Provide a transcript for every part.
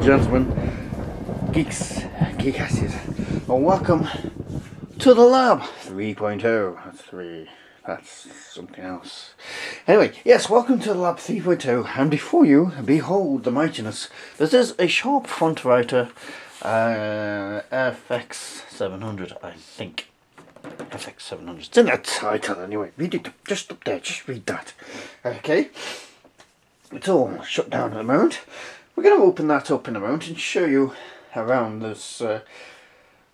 and gentlemen, geeks, geekasses, and welcome to the lab 3.0. That's 3. That's something else. Anyway, yes, welcome to the lab 3.0, and before you behold the mightiness. This is a Sharp front writer, FX-700, I think. FX-700. It's in that title anyway. Read it just up there. Just read that. Okay. It's all shut down at the moment. We're going to open that up in a moment and show you around this,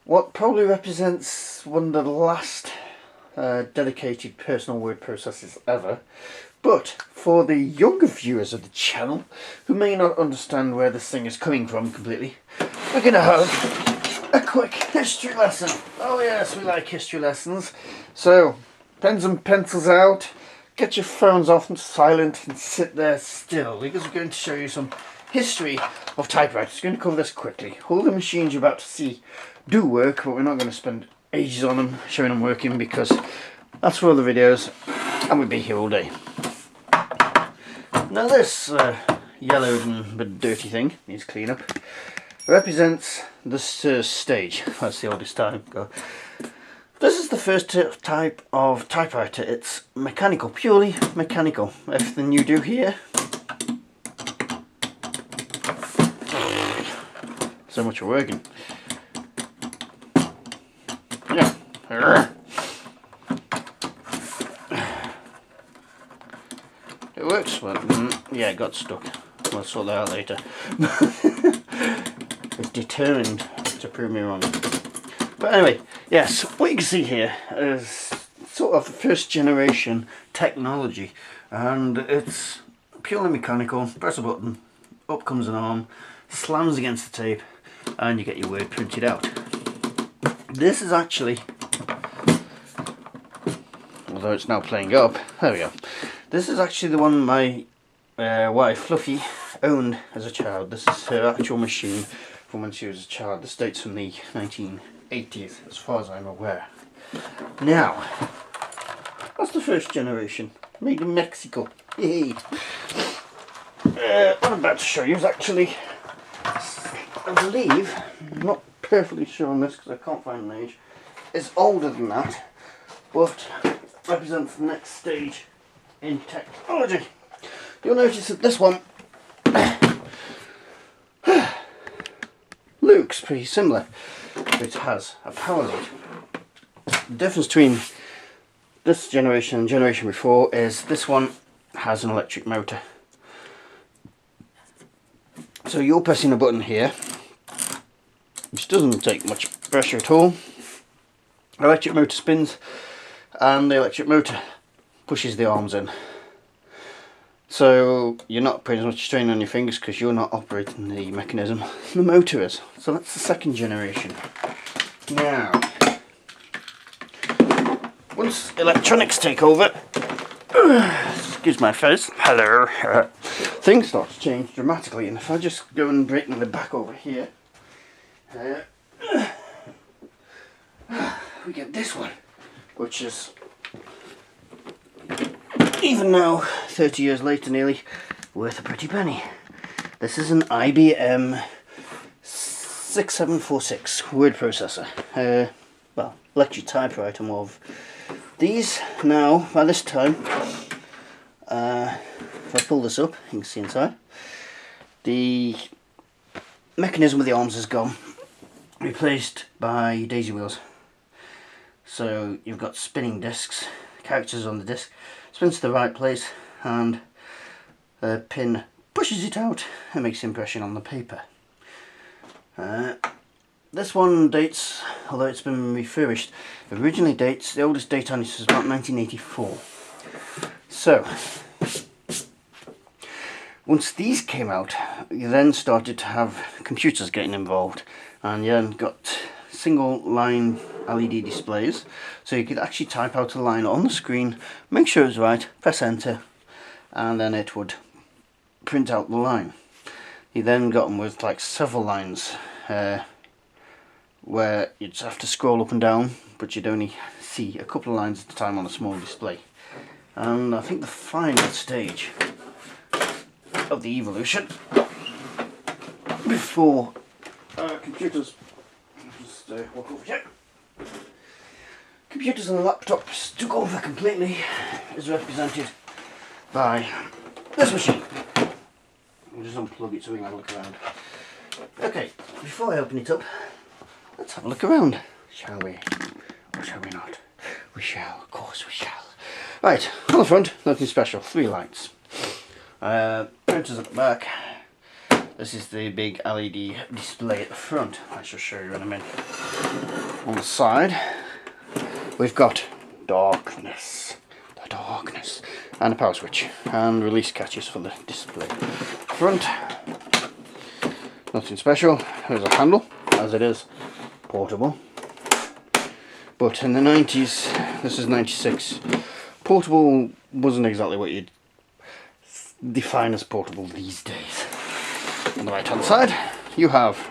what probably represents one of the last dedicated personal word processors ever. But for the younger viewers of the channel who may not understand where this thing is coming from completely, we're going to have a quick history lesson. Oh yes, we like history lessons. So, pens and pencils out. Get your phones off and silent and sit there still, because we're going to show you some history of typewriters. We're going to cover this quickly. All the machines you're about to see do work, but we're not going to spend ages on them showing them working, because that's for other videos and we'd be here all day. Now this yellowed and bit dirty thing needs cleanup. Represents the stage. That's the oldest time ago. This is the first type of typewriter. It's mechanical, purely mechanical. Everything you do here. So much for working. Yeah. It works, but yeah, it got stuck. We'll sort that out later. It's determined to prove me wrong. But anyway, yes, what you can see here is sort of first generation technology, and it's purely mechanical. Press a button, up comes an arm, slams against the tape, and you get your word printed out. This is actually, although it's now playing up, there we go. This is actually the one my wife Fluffy owned as a child. This is her actual machine from when she was a child. This dates from the 1980s, as far as I'm aware. Now, that's the first generation, made in Mexico. Yay! What I'm about to show you is actually, I believe, I'm not perfectly sure on this because I can't find an age, it's older than that, but represents the next stage in technology. You'll notice that this one looks pretty similar. It has a power lead. The difference between this generation and generation before is this one has an electric motor. So you're pressing a button here, which doesn't take much pressure at all. The electric motor spins and the electric motor pushes the arms in. So you're not putting as much strain on your fingers because you're not operating the mechanism, the motor is. So that's the second generation. Now, once electronics take over, excuse my face, hello, things start to change dramatically. And if I just go and break the back over here, we get this one, which is, even now, 30 years later nearly, worth a pretty penny. This is an IBM 6746 word processor. Well, electric typewriter more of. These now, by this time, if I pull this up, you can see inside, the mechanism with the arms is gone, replaced by daisy wheels. So you've got spinning discs, characters on the disc, spins to the right place, and the pin pushes it out and makes an impression on the paper. This one dates, although it's been refurbished, originally dates, the oldest date on this was about 1984. So, once these came out, you then started to have computers getting involved, and you then got single line LED displays, so you could actually type out a line on the screen, make sure it was right, press enter, and then it would print out the line. You then got them with like several lines, where you'd have to scroll up and down, but you'd only see a couple of lines at a time on a small display. And I think the final stage of the evolution before computers just walk over here. Computers and laptops took over completely, is represented by this machine. I'll just unplug it so we can have a look around. Okay, before I open it up, let's have a look around, shall we? Or shall we not? We shall, of course we shall. Right, on the front, nothing special, 3 lights. Printers at the back. This is the big LED display at the front. I shall show you in a minute. On the side, we've got darkness, the darkness, and a power switch, and release catches for the display. Front, nothing special. There's a handle, as it is portable. But in the 90s, this is 96, portable wasn't exactly what you'd define as portable these days. On the right hand side, you have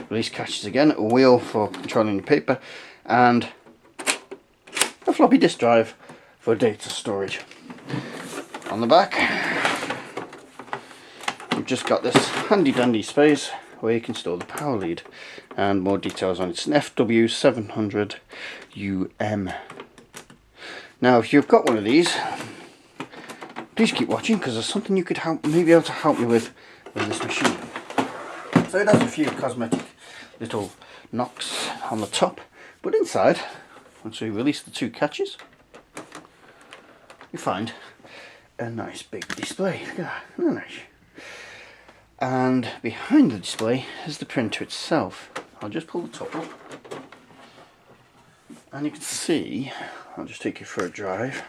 release catches again, a wheel for controlling the paper, and a floppy disk drive for data storage. On the back, you've just got this handy dandy space where you can store the power lead, and more details on it. It's an FW-700 UM. Now, if you've got one of these, please keep watching, because there's something you could maybe able to help me with this machine. So it has a few cosmetic little knocks on the top, but inside, once we release the 2 catches, you find a nice big display. Look at that, isn't that nice? And behind the display is the printer itself. I'll just pull the top up, and you can see, I'll just take you for a drive,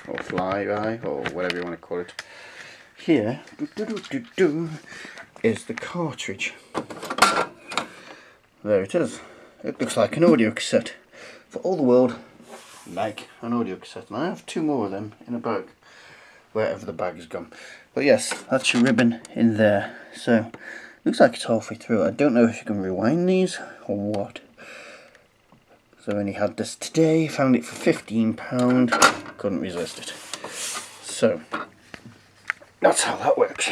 or flyby, or whatever you want to call it. Here is the cartridge. There it is. It looks like an audio cassette. For all the world like an audio cassette. And I have 2 more of them in a bag, wherever the bag has gone. But yes, that's your ribbon in there. So, looks like it's halfway through. I don't know if you can rewind these or what. So I only had this today, found it for £15, couldn't resist it. So, that's how that works.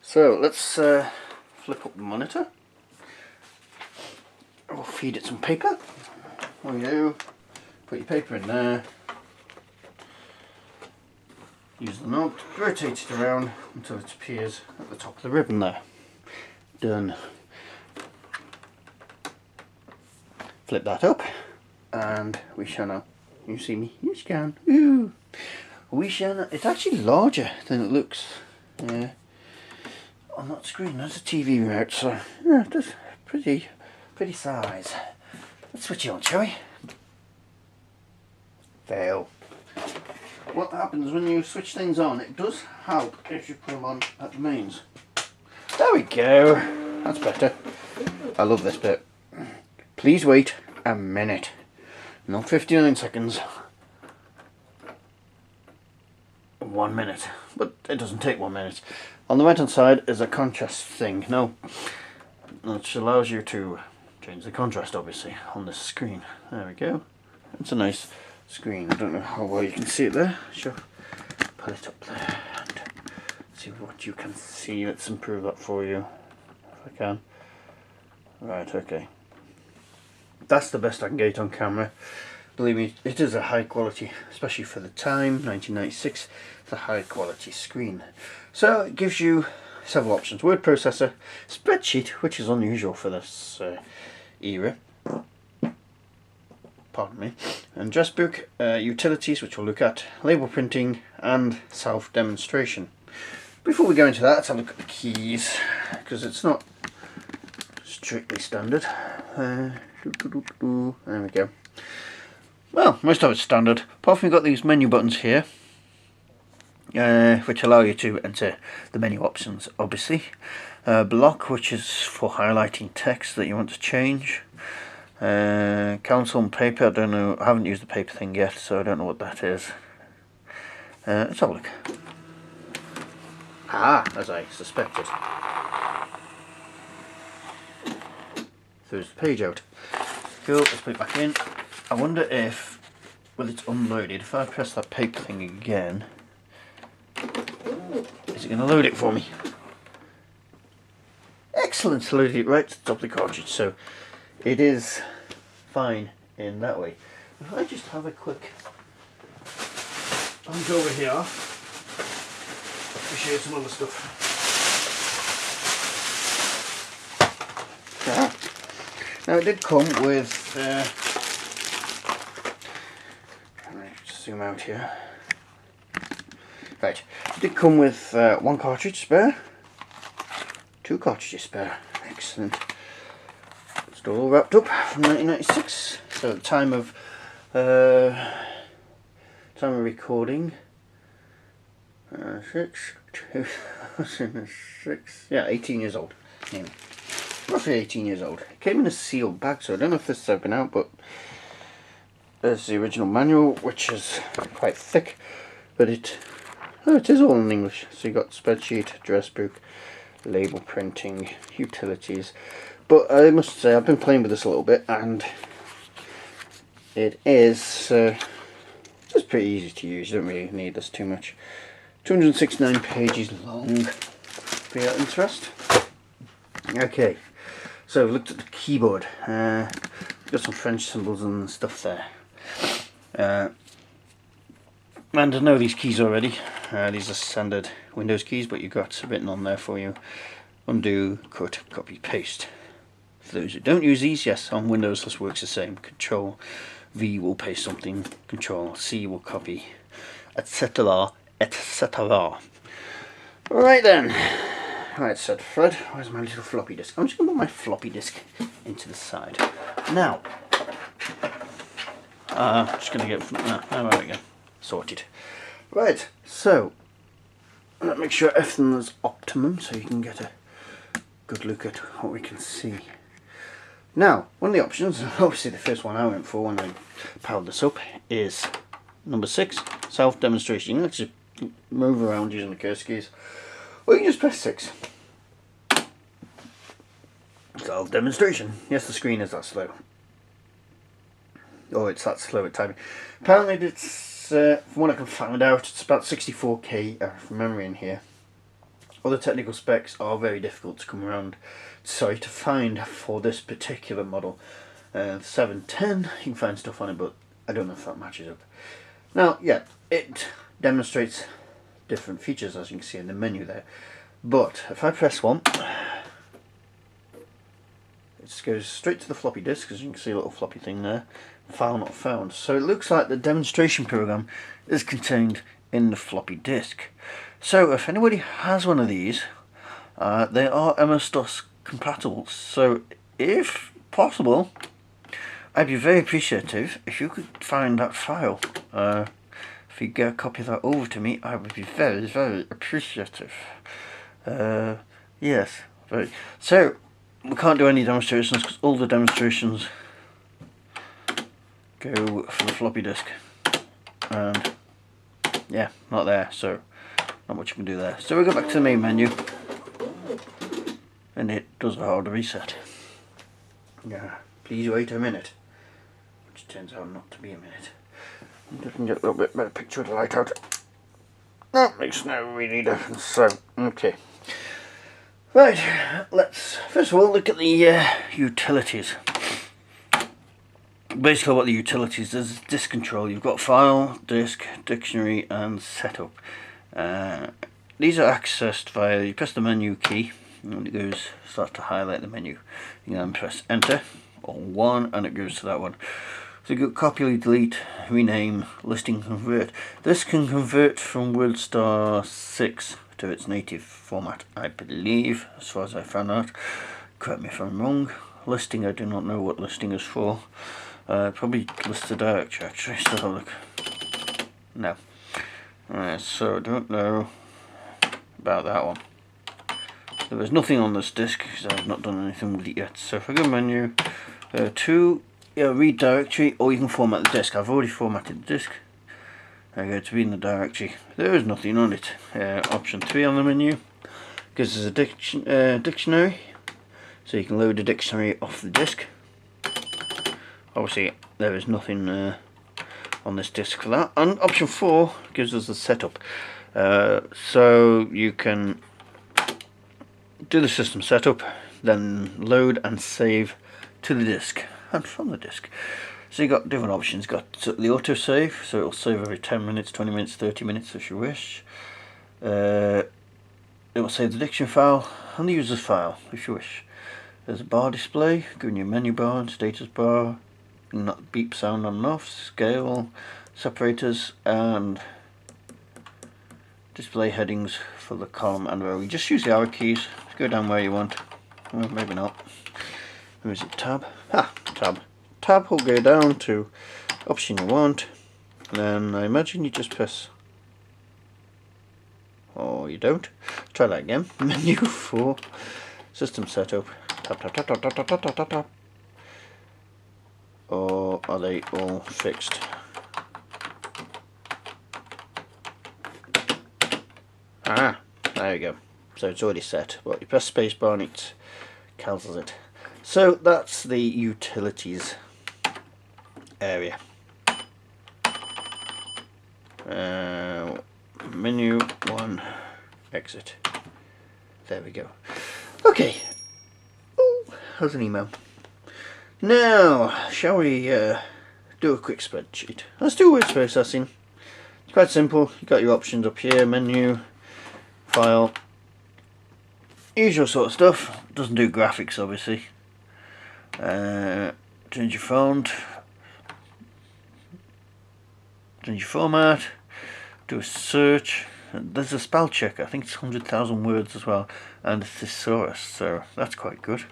So let's flip up the monitor. We'll feed it some paper. There we go. Put your paper in there. Use the knob to rotate it around until it appears at the top of the ribbon there. Done. Flip that up, and we shall now. You see me? You can. Ooh. We shall. It's actually larger than it looks. Yeah. On that screen, there's a TV remote, so yeah, that's pretty size. Let's switch it on, shall we? Fail. What happens when you switch things on? It does help if you put them on at the mains. There we go. That's better. I love this bit. Please wait a minute. Not 59 seconds. 1 minute. But it doesn't take 1 minute. On the right hand side is a contrast thing. Now, which allows you to change the contrast, obviously, on this screen. There we go. It's a nice screen. I don't know how well you can see it there. Sure. Pull it up there and see what you can see. Let's improve that for you, if I can. Right, okay. That's the best I can get on camera. Believe me, it is a high quality, especially for the time, 1996, it's a high quality screen. So it gives you several options. Word processor, spreadsheet, which is unusual for this era, pardon me, and address book, utilities, which we'll look at, label printing, and self-demonstration. Before we go into that, let's have a look at the keys, because it's not strictly standard. There we go. Well, most of it's standard, apart from you've got these menu buttons here, which allow you to enter the menu options, obviously. Block, which is for highlighting text that you want to change. Council and paper, I don't know, I haven't used the paper thing yet, so I don't know what that is. Let's have a look. As I suspected. Throws the page out. Cool, let's put it back in. I wonder if, when it's unloaded, if I press that paper thing again, is it going to load it for me? excellent solidity right to the top of the cartridge, so it is fine in that way. If I just have a quick hunt over here to show you some other stuff. Now it did come with, let me just zoom out here. Right, it did come with one cartridge spare, two cartridges spare, excellent. It's all wrapped up from 1996, so at the time of recording, 2006, yeah, 18 years old, anyway. Roughly 18 years old. It came in a sealed bag, so I don't know if this has been out, but there's the original manual, which is quite thick, but it is all in English. So you got spreadsheet, address book, label printing, utilities. But I must say, I've been playing with this a little bit, and it is just pretty easy to use. You don't really need this too much. 269 pages long, for your interest. Okay. So I've looked at the keyboard, got some French symbols and stuff there, and I know these keys already. These are standard Windows keys, but you've got written on there for you: undo, cut, copy, paste. For those who don't use these, yes, on Windows this works the same. Control V will paste something, Control C will copy, etc, etc. Alright then. Right, said Fred, where's my little floppy disk? I'm just going to put my floppy disk into the side. Now, just going to get, there we go, sorted. Right, so, let's make sure everything is optimum so you can get a good look at what we can see. Now, one of the options, obviously the first one I went for when I powered this up, is number 6, self-demonstration. You can actually move around using the cursor keys. Or you can just press 6. Self-demonstration. Yes, the screen is that slow. Oh, it's that slow at typing. Apparently it's, from what I can find out, it's about 64k from memory in here. Other technical specs are very difficult to come around, sorry, to find for this particular model. 710, you can find stuff on it, but I don't know if that matches up. Now, yeah, it demonstrates different features, as you can see in the menu there, but if I press 1, it just goes straight to the floppy disk, as you can see a little floppy thing there, file not found. So it looks like the demonstration program is contained in the floppy disk. So if anybody has one of these, they are MS-DOS compatible, so if possible, I'd be very appreciative if you could find that file. If you get a copy of that over to me, I would be very, very appreciative. Yes, very. So, we can't do any demonstrations because all the demonstrations go for the floppy disk. And, yeah, not there, so not much you can do there. So we go back to the main menu, and it does a hard reset. Yeah, please wait a minute. Which turns out not to be a minute. You can get a little bit better picture of the light out. That makes no really difference. So, okay. Right, let's first of all look at the utilities. Basically what the utilities is disk control. You've got file, disk, dictionary and setup. These are accessed via, you press the menu key and it starts to highlight the menu. You then press enter or 1 and it goes to that one. So you got copy, delete, rename, listing, convert. This can convert from WordStar 6 to its native format, I believe, as far as I found out. Correct me if I'm wrong. Listing, I do not know what listing is for. Probably list the directory actually, so have a look. No. Alright, so I don't know about that one. There is nothing on this disk because I've not done anything with it yet. So if I go menu, to read directory, or you can format the disk. I've already formatted the disk. I go to read in the directory. There is nothing on it. Option 3 on the menu gives us a dictionary, so you can load the dictionary off the disk. Obviously there is nothing on this disk for that. And option 4 gives us the setup, so you can do the system setup, then load and save to the disk and from the disk. So you've got different options. You've got the autosave, so it'll save every 10 minutes, 20 minutes, 30 minutes if you wish. It will save the dictionary file and the user's file if you wish. There's a bar display, giving you a menu bar and status bar, not beep sound on and off, scale, separators, and display headings for the column and row. You just use the arrow keys to go down where you want. Well, maybe not. Or is it tab? Tab. Tab will go down to option you want, and then I imagine you just press, or you don't. Try that again. Menu for system setup. Tap tap tap tap tap tap tap tap tap. Or are they all fixed? Ah, there we go. So it's already set. Well, you press spacebar and it cancels it. So that's the utilities area. Menu 1, exit. There we go. Okay. Oh, how's an email? Now, shall we do a quick spreadsheet? Let's do word processing. It's quite simple. You've got your options up here, menu, file, usual sort of stuff. Doesn't do graphics, obviously. Change your font, change your format, do a search. There's a spell check, I think it's 100,000 words as well, and a thesaurus, so that's quite good.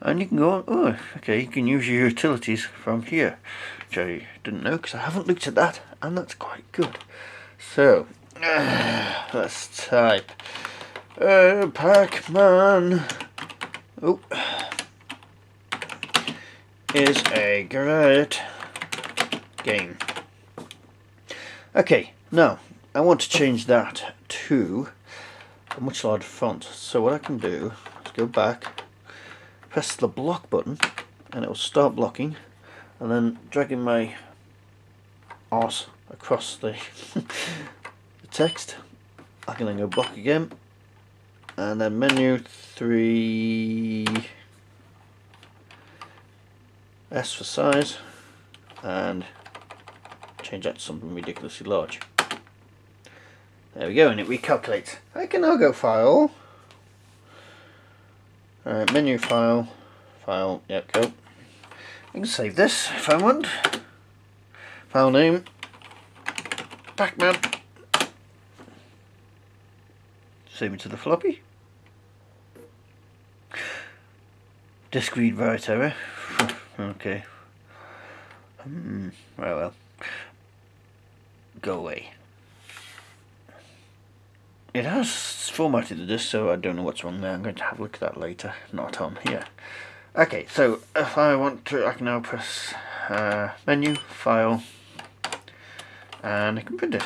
And you can go on, oh, okay, you can use your utilities from here, which I didn't know because I haven't looked at that, and that's quite good. So, let's type Pac-Man is a great game. Okay, now I want to change that to a much larger font. So what I can do is go back, press the block button, and it will start blocking, and then dragging my arse across the, the text. I can then go block again, and then menu 3, S for size, and change that to something ridiculously large. There we go, and it recalculates. I can now go file, menu file, yep, go. I can save this if I want. File name, Pac-Man. Save it to the floppy. Disk read write error. Okay. Well. Go away. It has formatted the disk, so I don't know what's wrong there. I'm going to have a look at that later. Not on here. Okay, so if I want to, I can now press menu, file, and I can print it.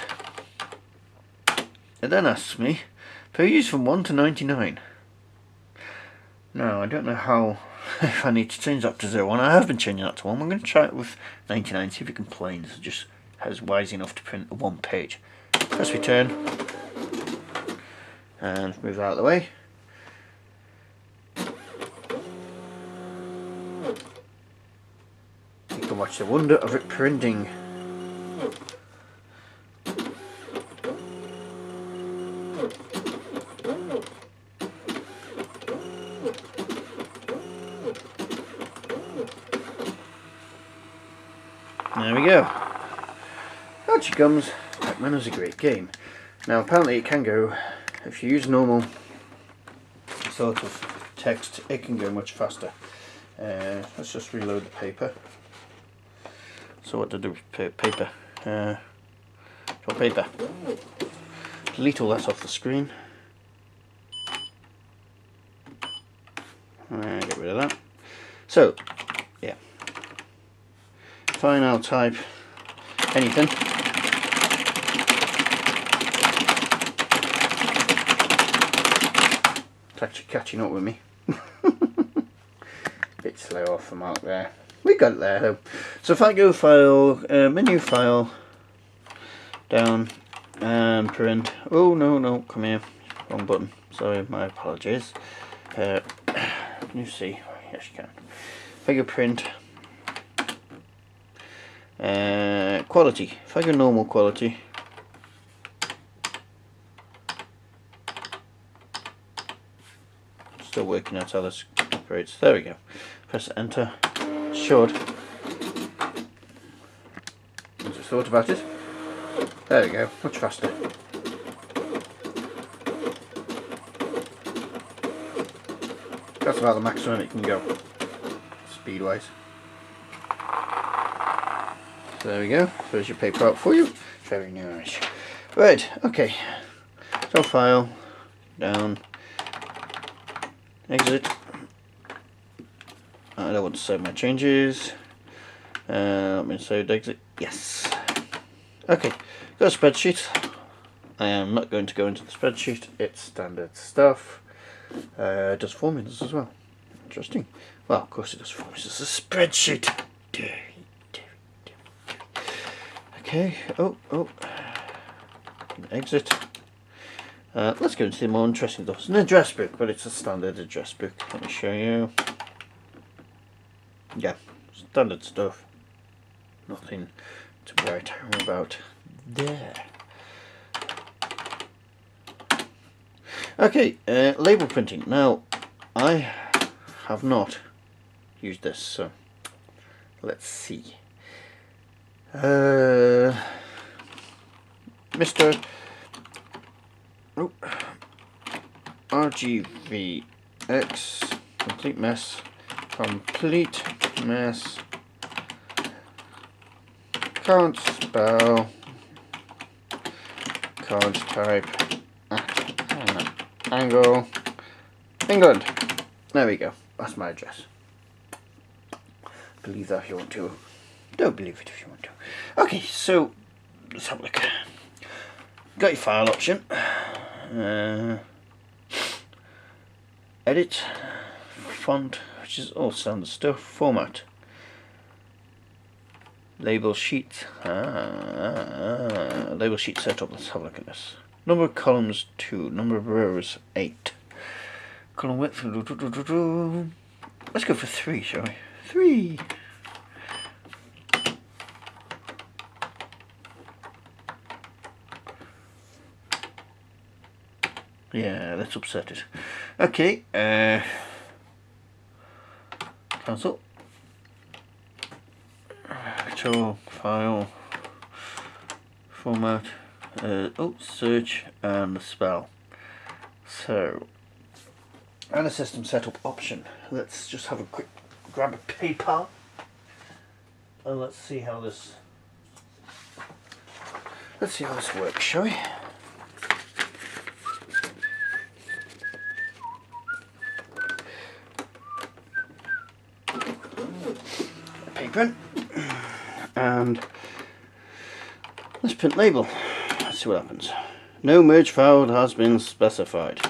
It then asks me, periods from 1 to 99. Now, I don't know how, if I need to change that to 01. I have been changing that to 1. I'm going to try it with 99, see if it complains. It just has wise enough to print a 1 page. Press return, and move that out of the way. You can watch the wonder of it printing. There we go. Out she comes. Pac-Man is a great game. Now apparently it can go, if you use normal sort of text, it can go much faster. Let's just reload the paper. So what to do with paper? Draw paper. Delete all that off the screen. Get rid of that. So, yeah. Fine, I'll type anything. It's actually catching up with me. Bit slow off the mark there. We got it there though. So if I go file, menu file, down and print. Oh no, come here. Wrong button. Sorry, my apologies. Can you see? Yes, you can. If I go print, quality. If I go normal quality, still working out how this operates. There we go. Press enter. Should. I just thought about it. There we go. Much faster. That's about the maximum it can go, speed-wise. So there we go. There's your paper out for you. Very nice. Right. Okay. So file down. Exit. I don't want to save my changes. Let me save exit. Yes. Okay. Go to spreadsheet. I am not going to go into the spreadsheet. It's standard stuff. It does formulas as well. Interesting. Well, of course it does formulas. It's a spreadsheet. Okay. Oh. Exit. Let's go into the more interesting stuff. It's an address book, but it's a standard address book. Let me show you. Yeah, standard stuff. Nothing to write home about there. Okay, label printing. Now, I have not used this, so let's see. Mr. RGVX complete mess, can't spell, can't type at an angle, England. There we go. That's my address. Believe that if you want to. Don't believe it if you want to. Okay, so let's have a look. Got your file option. Edit, font, which is all standard stuff. Format, label sheet. Label sheet setup. Let's have a look at this. Number of columns 2. Number of rows 8. Column width. Let's go for 3, shall we? 3. Yeah, let's upset it. Okay, cancel. Control, file, format, search and spell. So, and a system setup option. Let's just have a quick grab a paper and let's see how this works, shall we? Print and let's print label. Let's see what happens. No merge file has been specified.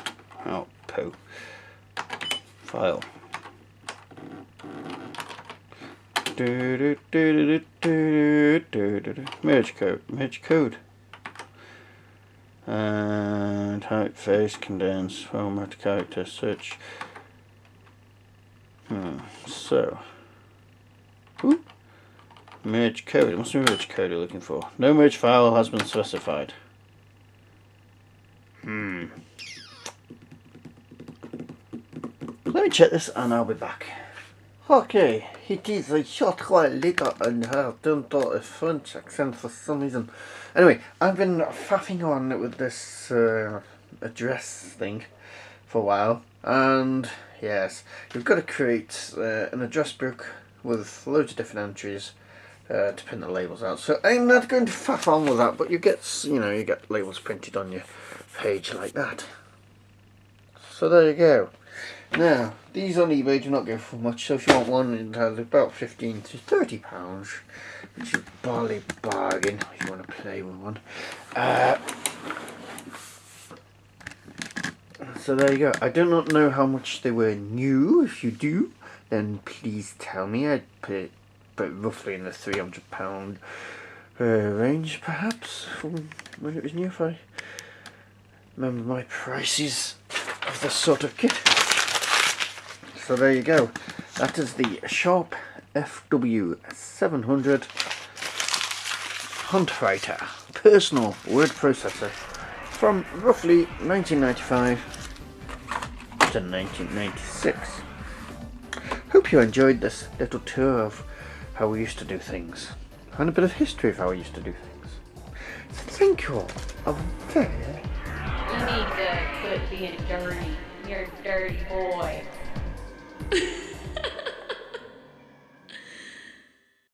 Oh, poo. File. Merge code. And typeface, condense, format, character, search. So. Ooh. Merge code. It must be merge code you're looking for. No merge file has been specified. Let me check this and I'll be back. Okay, it is a short while later and I don't do a French accent for some reason. Anyway, I've been faffing on with this address thing for a while, and yes, you've got to create an address book with loads of different entries to print the labels out. So I'm not going to faff on with that, but you get, you get labels printed on your page like that. So there you go. Now, these on eBay do not go for much, so if you want one, it has about £15 to £30, which is a bally bargain if you want to play with one. So there you go. I do not know how much they were new. If you do, then please tell me. I'd put it roughly in the £300 range, perhaps, from when it was new, if I remember my prices of this sort of kit. So there you go. That is the Sharp FW-700 Hunter personal word processor from roughly 1995 to 1996. Hope you enjoyed this little tour of how we used to do things and a bit of history of how we used to do things. So thank you all. You need to quit being dirty. You're a dirty boy.